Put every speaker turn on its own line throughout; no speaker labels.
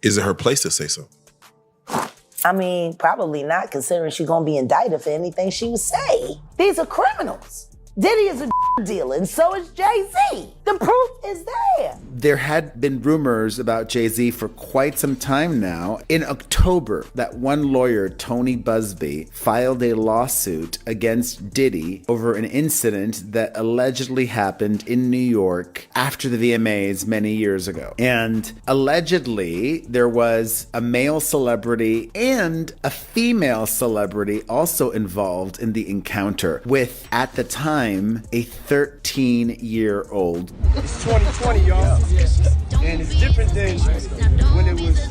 Is it her place to say so?
I mean, probably not, considering she's gonna be indicted for anything she would say. These are criminals. Diddy is a dealer, and so is Jay-Z. The proof is there.
There had been rumors about Jay-Z for quite some time now. In October, that one lawyer, Tony Busby, filed a lawsuit against Diddy over an incident that allegedly happened in New York after the VMAs many years ago. And allegedly, there was a male celebrity and a female celebrity also involved in the encounter with, at the time, a 13-year-old.
It's 2020, y'all. And it's different than when it was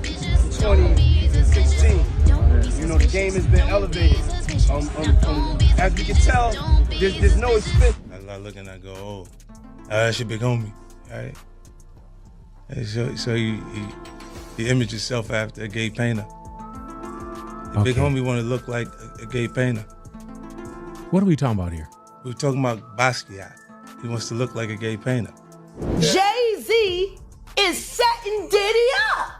2016. You know, the game has been elevated. As we can tell, there's no expense.
I look and I go, oh, that's your big homie, right? And so you image yourself after a gay painter. The big homie want to look like a gay painter.
What are we talking about here?
We're talking about Basquiat. He wants to look like a gay painter.
Jay-Z is setting Diddy up.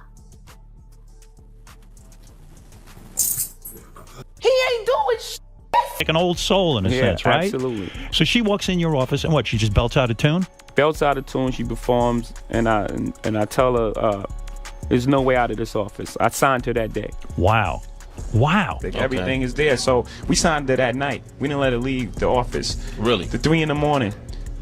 He ain't doing shit.
Like an old soul in a sense, right?
Absolutely.
So she walks in your office and what? She just belts out a tune?
Belts out a tune, she performs, and I tell her, there's no way out of this office. I signed her that day.
Wow. Wow.
Like everything is there. So we signed her that night. We didn't let her leave the office.
Really?
The 3 in the morning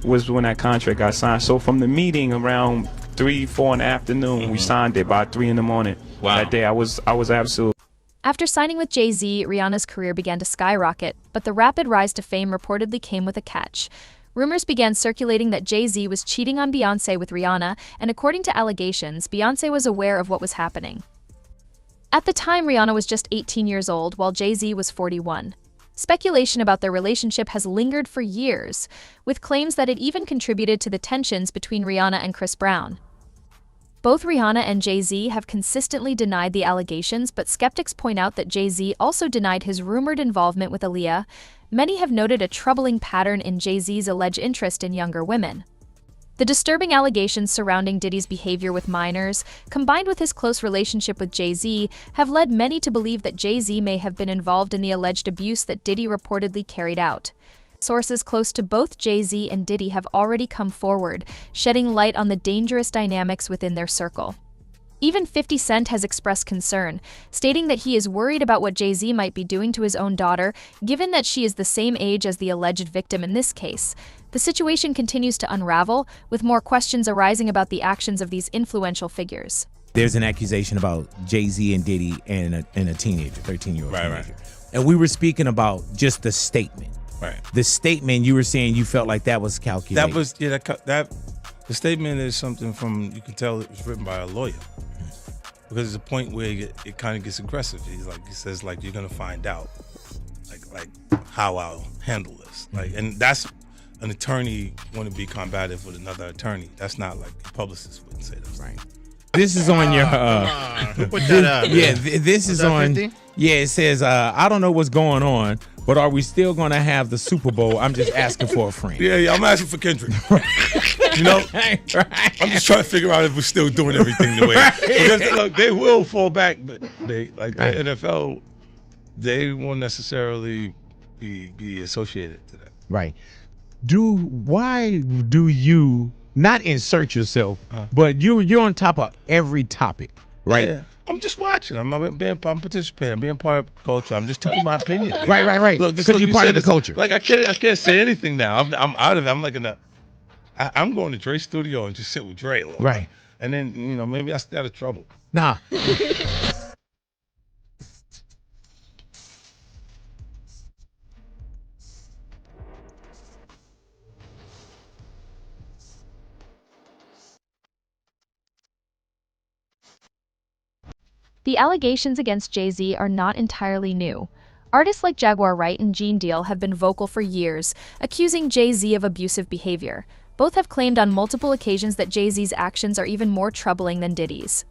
was when that contract got signed. So from the meeting around 3, 4 in the afternoon, we signed it by 3 in the morning.
Wow.
That day I was absolute.
After signing with Jay-Z, Rihanna's career began to skyrocket, but the rapid rise to fame reportedly came with a catch. Rumors began circulating that Jay-Z was cheating on Beyoncé with Rihanna, and according to allegations, Beyoncé was aware of what was happening. At the time, Rihanna was just 18 years old, while Jay-Z was 41. Speculation about their relationship has lingered for years, with claims that it even contributed to the tensions between Rihanna and Chris Brown. Both Rihanna and Jay-Z have consistently denied the allegations, but skeptics point out that Jay-Z also denied his rumored involvement with Aaliyah. Many have noted a troubling pattern in Jay-Z's alleged interest in younger women. The disturbing allegations surrounding Diddy's behavior with minors, combined with his close relationship with Jay-Z, have led many to believe that Jay-Z may have been involved in the alleged abuse that Diddy reportedly carried out. Sources close to both Jay-Z and Diddy have already come forward, shedding light on the dangerous dynamics within their circle. Even 50 Cent has expressed concern, stating that he is worried about what Jay-Z might be doing to his own daughter, given that she is the same age as the alleged victim in this case. The situation continues to unravel, with more questions arising about the actions of these influential figures.
There's an accusation about Jay-Z and Diddy and a teenager, 13-year-old teenager.
Right.
And we were speaking about just the statement.
Right.
The statement, you were saying you felt like that was calculated.
That was, the statement is something from, you can tell it was written by a lawyer. Because there's a point where it kind of gets aggressive. He says, you're gonna find out, like how I'll handle this. And that's an attorney want to be combative with another attorney. That's not like a publicist wouldn't say that.
Right. This is on your.
Put that up.
Yeah, this is on.
50?
Yeah, it says, I don't know what's going on, but are we still gonna have the Super Bowl? I'm just asking for a friend.
Yeah, I'm asking for Kendrick. You know,
Right.
I'm just trying to figure out if we're still doing everything the way. Because look, they will fall back, but the NFL, they won't necessarily be associated to that.
Right. Why do you not insert yourself, but you're on top of every topic, right?
Yeah. I'm just watching. I'm participating. I'm being part of the culture. I'm just telling my opinion.
Right.
Look,
Because you're part of the culture.
Like I can't say anything now. I'm out of it. I'm like I'm going to Dre's studio and just sit with Dre.
Right.
And then maybe I stay out of trouble.
Nah.
The allegations against Jay-Z are not entirely new. Artists like Jaguar Wright and Gene Deal have been vocal for years, accusing Jay-Z of abusive behavior. Both have claimed on multiple occasions that Jay-Z's actions are even more troubling than Diddy's.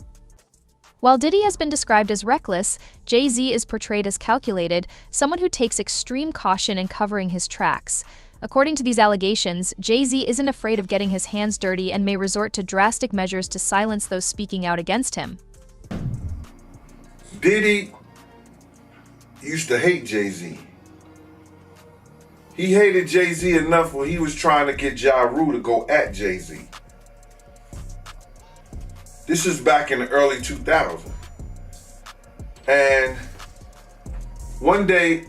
While Diddy has been described as reckless, Jay-Z is portrayed as calculated, someone who takes extreme caution in covering his tracks. According to these allegations, Jay-Z isn't afraid of getting his hands dirty and may resort to drastic measures to silence those speaking out against him.
Diddy used to hate Jay-Z. He hated Jay-Z enough when he was trying to get Ja Rule to go at Jay-Z. This is back in the early 2000s. And one day,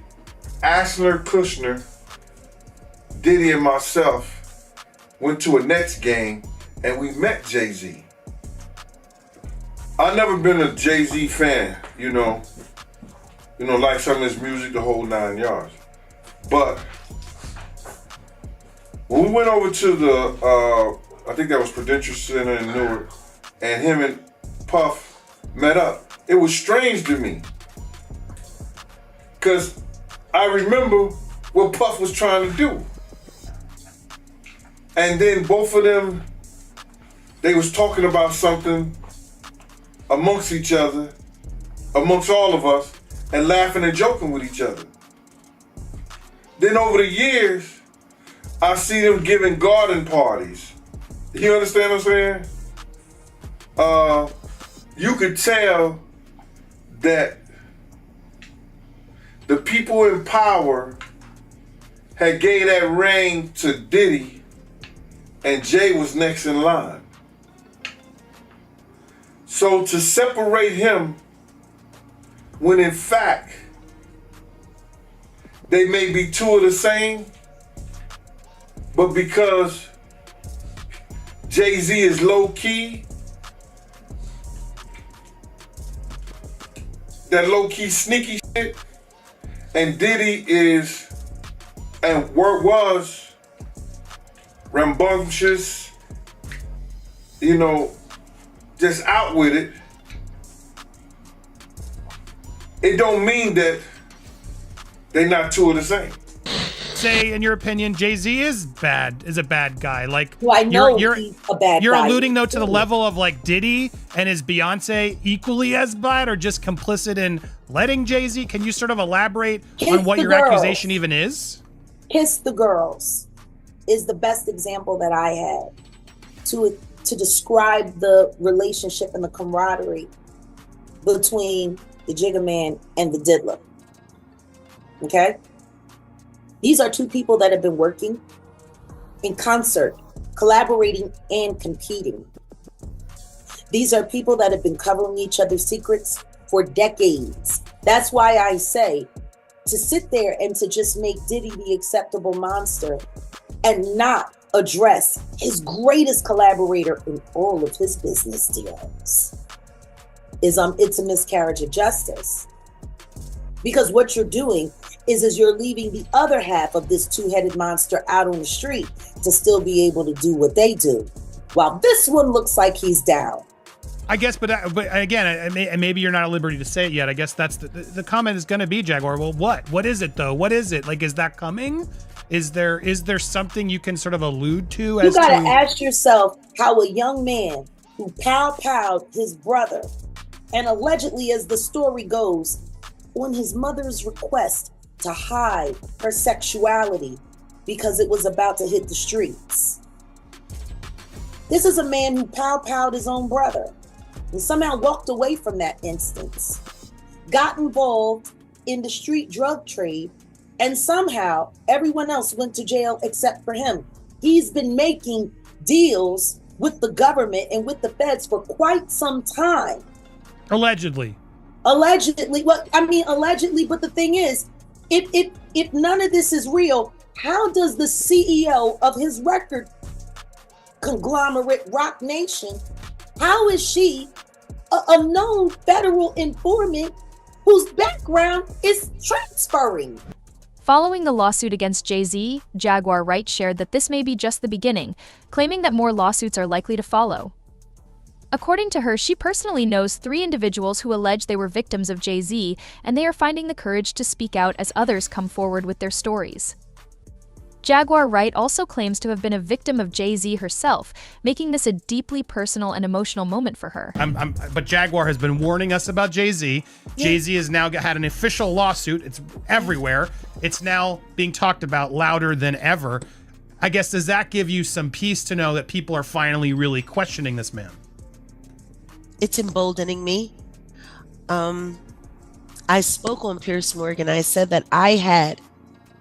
Ashler, Kushner, Diddy, and myself went to a Nets game and we met Jay-Z. I've never been a Jay-Z fan, you know, like some of his music, the whole 9 yards. But when we went over to the, I think that was Prudential Center in Newark, and him and Puff met up, it was strange to me. Because I remember what Puff was trying to do. And then both of them, they was talking about something amongst each other, amongst all of us, and laughing and joking with each other. Then over the years, I see them giving garden parties. You understand what I'm saying? You could tell that the people in power had gave that reign to Diddy, and Jay was next in line. So to separate him, when in fact they may be two of the same, but because Jay-Z is low-key, that low-key sneaky shit, and Diddy is, and was, rambunctious, you know, just out with it, it don't mean that they not two of the same.
Say, in your opinion, Jay-Z is a bad guy. Like,
well, I know he's a bad guy.
You're alluding though to the level of like Diddy and his Beyonce equally as bad, or just complicit in letting Jay-Z? Can you sort of elaborate on what your accusation even is?
Kiss the Girls is the best example that I had to describe the relationship and the camaraderie between the Jigga Man and the Diddler. Okay? These are two people that have been working in concert, collaborating and competing. These are people that have been covering each other's secrets for decades. That's why I say to sit there and to just make Diddy the acceptable monster and not address his greatest collaborator in all of his business deals it's a miscarriage of justice. Because what you're doing is you're leaving the other half of this two-headed monster out on the street to still be able to do what they do, while this one looks like he's down.
I guess, but again, and maybe you're not at liberty to say it yet. I guess that's the comment is going to be, Jaguar. Well, what is it though? What is it? Like, is that coming? Is there something you can sort of allude to?
You got to ask yourself how a young man who pow-powed his brother, and allegedly, as the story goes, on his mother's request to hide her sexuality because it was about to hit the streets. This is a man who pow-powed his own brother and somehow walked away from that instance, got involved in the street drug trade, and somehow everyone else went to jail except for him. He's been making deals with the government and with the feds for quite some time.
Allegedly.
Well, I mean, allegedly, but the thing is, if none of this is real, how does the CEO of his record conglomerate Rock Nation, how is she a known federal informant whose background is transferring?
Following the lawsuit against Jay-Z, Jaguar Wright shared that this may be just the beginning, claiming that more lawsuits are likely to follow. According to her, she personally knows 3 individuals who allege they were victims of Jay-Z, and they are finding the courage to speak out as others come forward with their stories. Jaguar Wright also claims to have been a victim of Jay-Z herself, making this a deeply personal and emotional moment for her.
But Jaguar has been warning us about Jay-Z. Jay-Z has now had an official lawsuit. It's everywhere. It's now being talked about louder than ever. I guess, does that give you some peace to know that people are finally really questioning this man?
It's emboldening me. I spoke on Pierce Morgan. I said that I had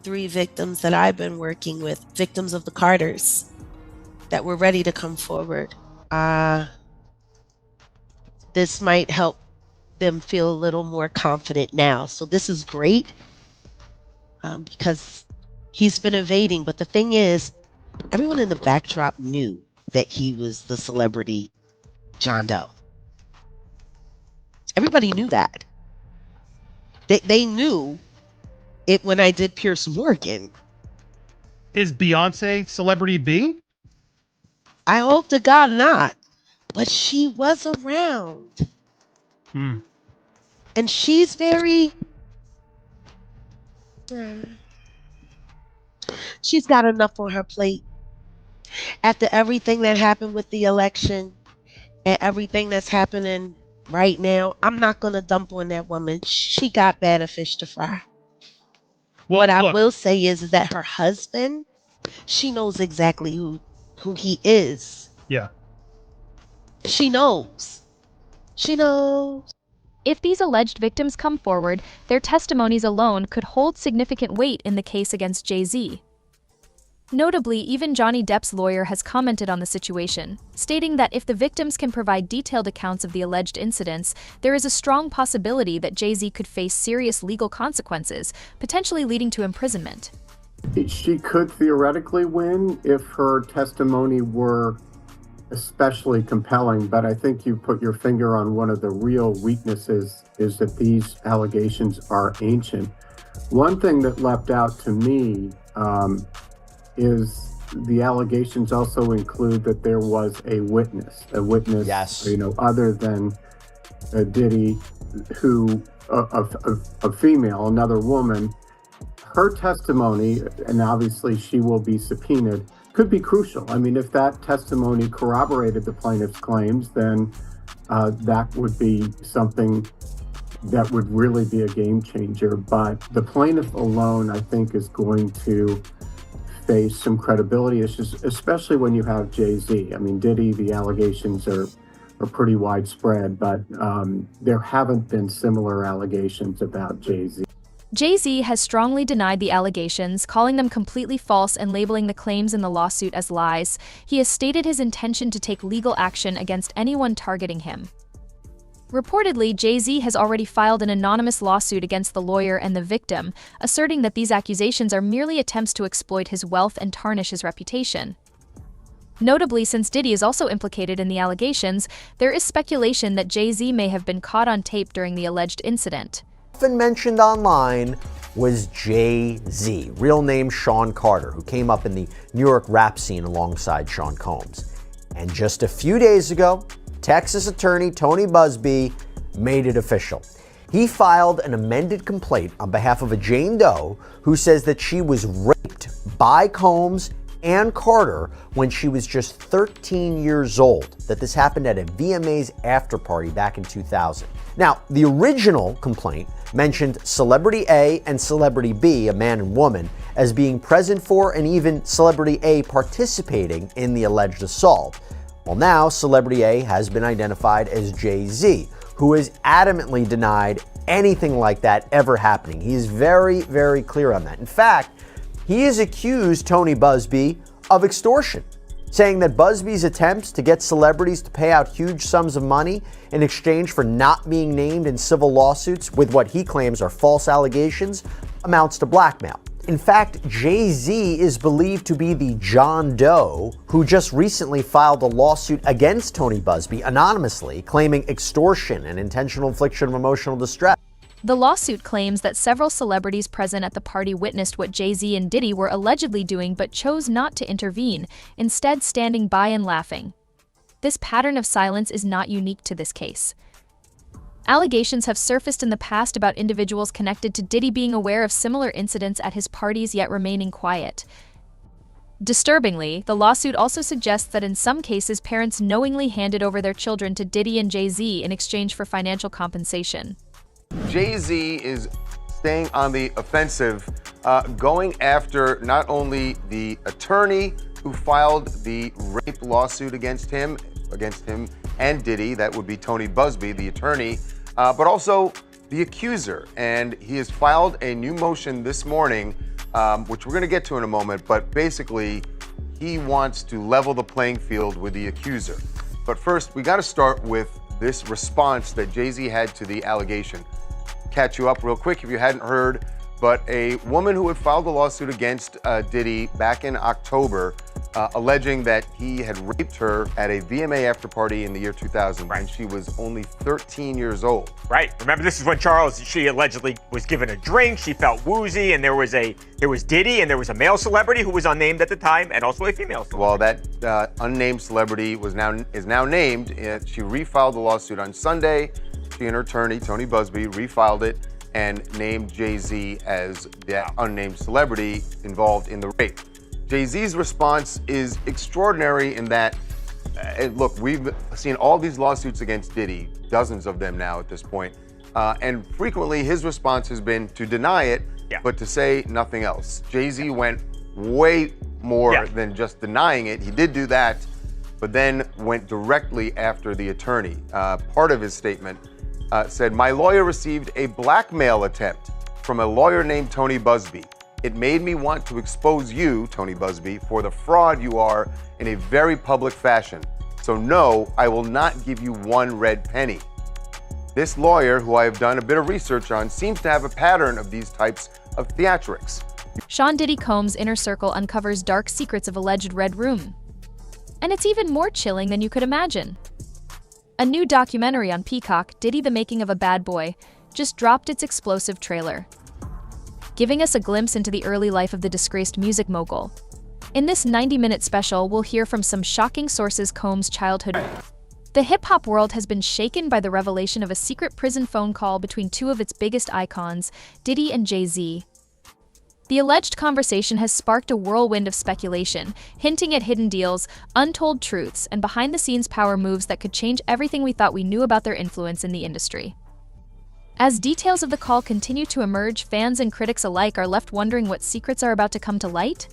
3 victims that I've been working with, victims of the Carters, that were ready to come forward. This might help them feel a little more confident now. So this is great because he's been evading. But the thing is, everyone in the backdrop knew that he was the celebrity John Doe. Everybody knew that. They knew it when I did Pierce Morgan.
Is Beyonce Celebrity B?
I hope to God not. But she was around. And she's very... She's got enough on her plate. After everything that happened with the election and everything that's happening right now, I'm not going to dump on that woman. She got better fish to fry.
Well,
what I
look,
will say is that her husband, she knows exactly who he is.
Yeah.
She knows. She knows.
If these alleged victims come forward, their testimonies alone could hold significant weight in the case against Jay-Z. Notably, even Johnny Depp's lawyer has commented on the situation, stating that if the victims can provide detailed accounts of the alleged incidents, there is a strong possibility that Jay-Z could face serious legal consequences, potentially leading to imprisonment.
She could theoretically win if her testimony were especially compelling, but I think you put your finger on one of the real weaknesses, is that these allegations are ancient. One thing that leapt out to me is the allegations also include that there was a witness,
Yes.
Other than Diddy, who, a female, another woman. Her testimony, and obviously she will be subpoenaed, could be crucial. I mean, if that testimony corroborated the plaintiff's claims, then that would be something that would really be a game changer. But the plaintiff alone, I think, is going to face some credibility issues, especially when you have Jay-Z. I mean, Diddy, the allegations are pretty widespread, but there haven't been similar allegations about Jay-Z.
Jay-Z has strongly denied the allegations, calling them completely false and labeling the claims in the lawsuit as lies. He has stated his intention to take legal action against anyone targeting him. Reportedly, Jay-Z has already filed an anonymous lawsuit against the lawyer and the victim, asserting that these accusations are merely attempts to exploit his wealth and tarnish his reputation. Notably, since Diddy is also implicated in the allegations, there is speculation that Jay-Z may have been caught on tape during the alleged incident.
Often mentioned online was Jay-Z, real name Sean Carter, who came up in the New York rap scene alongside Sean Combs. And just a few days ago, Texas attorney Tony Busby made it official. He filed an amended complaint on behalf of a Jane Doe who says that she was raped by Combs and Carter when she was just 13 years old, that this happened at a VMA's after party back in 2000. Now, the original complaint mentioned Celebrity A and Celebrity B, a man and woman, as being present for and even Celebrity A participating in the alleged assault. Well, now Celebrity A has been identified as Jay-Z, who has adamantly denied anything like that ever happening. He is very, very clear on that. In fact, he has accused Tony Busby of extortion, saying that Busby's attempts to get celebrities to pay out huge sums of money in exchange for not being named in civil lawsuits with what he claims are false allegations amounts to blackmail. In fact, Jay-Z is believed to be the John Doe who just recently filed a lawsuit against Tony Busby anonymously, claiming extortion and intentional infliction of emotional distress.
The lawsuit claims that several celebrities present at the party witnessed what Jay-Z and Diddy were allegedly doing but chose not to intervene, instead standing by and laughing. This pattern of silence is not unique to this case. Allegations have surfaced in the past about individuals connected to Diddy being aware of similar incidents at his parties yet remaining quiet. Disturbingly, the lawsuit also suggests that in some cases parents knowingly handed over their children to Diddy and Jay-Z in exchange for financial compensation.
Jay-Z is staying on the offensive, going after not only the attorney who filed the rape lawsuit against him and Diddy, that would be Tony Busby, the attorney, but also the accuser. And he has filed a new motion this morning, which we're going to get to in a moment, but basically he wants to level the playing field with the accuser. But first, we got to start with this response that Jay-Z had to the allegation. Catch you up real quick if you hadn't heard, but a woman who had filed a lawsuit against Diddy back in October, alleging that he had raped her at a VMA after party in the year 2000 when she was only 13 years old.
Right. Remember, this is when she allegedly was given a drink. She felt woozy, and there was Diddy, and there was a male celebrity who was unnamed at the time, and also a female celebrity.
Well, that unnamed celebrity is now named. She refiled the lawsuit on Sunday. She and her attorney, Tony Busby, refiled it and named Jay-Z as that unnamed celebrity involved in the rape. Jay-Z's response is extraordinary in that, look, we've seen all these lawsuits against Diddy, dozens of them now at this point, and frequently his response has been to deny it, but to say nothing else. Jay-Z went way more than just denying it. He did do that, but then went directly after the attorney. Part of his statement said, "My lawyer received a blackmail attempt from a lawyer named Tony Busby. It made me want to expose you, Tony Busby, for the fraud you are in a very public fashion. So no, I will not give you one red penny." This lawyer, who I have done a bit of research on, seems to have a pattern of these types of theatrics.
Sean Diddy Combs' inner circle uncovers dark secrets of alleged Red Room. And it's even more chilling than you could imagine. A new documentary on Peacock, Diddy: The Making of a Bad Boy, just dropped its explosive trailer, giving us a glimpse into the early life of the disgraced music mogul. In this 90-minute special, we'll hear from some shocking sources Combs' childhood. The hip-hop world has been shaken by the revelation of a secret prison phone call between two of its biggest icons, Diddy and Jay-Z. The alleged conversation has sparked a whirlwind of speculation, hinting at hidden deals, untold truths, and behind-the-scenes power moves that could change everything we thought we knew about their influence in the industry. As details of the call continue to emerge, fans and critics alike are left wondering what secrets are about to come to light.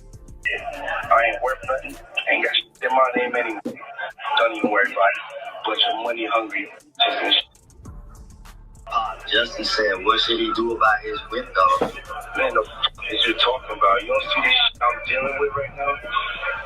I ain't worth nothing. Ain't got shit in my name anyway. Don't even worry about it. Bunch of money hungry.
Justin said, what should he do about his whip, though?
Man, the f is you talking about? You don't see this shit I'm dealing with right now?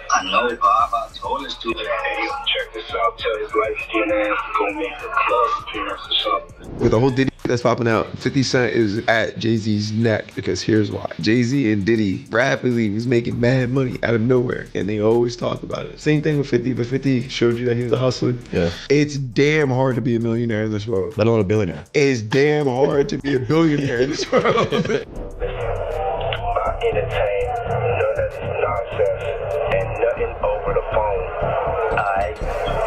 I know, Bob. I told this dude.
Hey, yo, check this out. Tell his light-skinned ass to go make a club appearance or something.
With the whole Diddy that's popping out, 50 Cent is at Jay-Z's neck because here's why. Jay-Z and Diddy rapidly was making mad money out of nowhere, and they always talk about it. Same thing with 50, but 50 showed you that he was a hustler. Yeah. It's damn hard to be a millionaire in this world. Let alone a billionaire. It's damn hard to be a billionaire in this world.
Entertain none of this nonsense and nothing over the phone.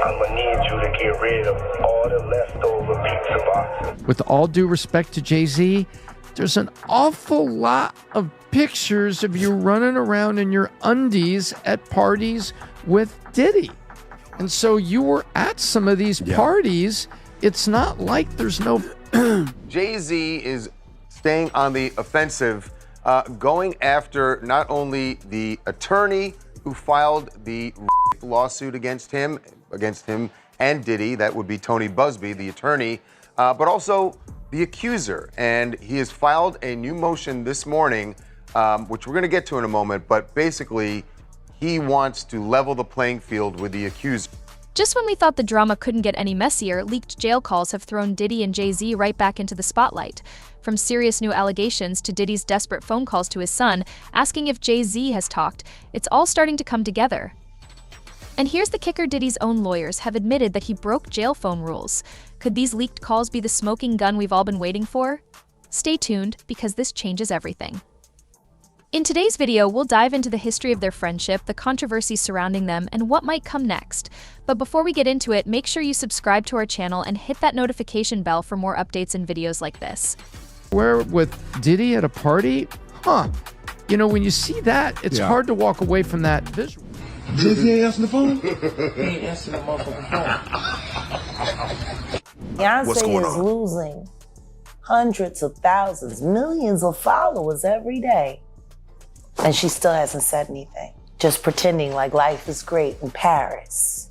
I'm gonna need you to get rid of all the leftover pizza boxes.
With all due respect to Jay-Z, there's an awful lot of pictures of you running around in your undies at parties with Diddy. And so you were at some of these parties. It's not like there's no...
Jay-Z is staying on the offensive, going after not only the attorney who filed the lawsuit against him and Diddy, that would be Tony Busby, the attorney, but also the accuser. And he has filed a new motion this morning, which we're going to get to in a moment, but basically he wants to level the playing field with the accuser.
Just when we thought the drama couldn't get any messier, leaked jail calls have thrown Diddy and Jay-Z right back into the spotlight. From serious new allegations to Diddy's desperate phone calls to his son, asking if Jay-Z has talked, it's all starting to come together. And here's the kicker: Diddy's own lawyers have admitted that he broke jail phone rules. Could these leaked calls be the smoking gun we've all been waiting for? Stay tuned, because this changes everything. In today's video, we'll dive into the history of their friendship, the controversy surrounding them, and what might come next. But before we get into it, make sure you subscribe to our channel and hit that notification bell for more updates and videos like this.
Where with Diddy at a party? Huh. You know, when you see that, it's hard to walk away from that visual.
Jay-Z ain't answering the phone?
He ain't answering the motherfucking phone. Beyonce is losing hundreds of thousands, millions of followers every day. And she still hasn't said anything. Just pretending like life is great in Paris.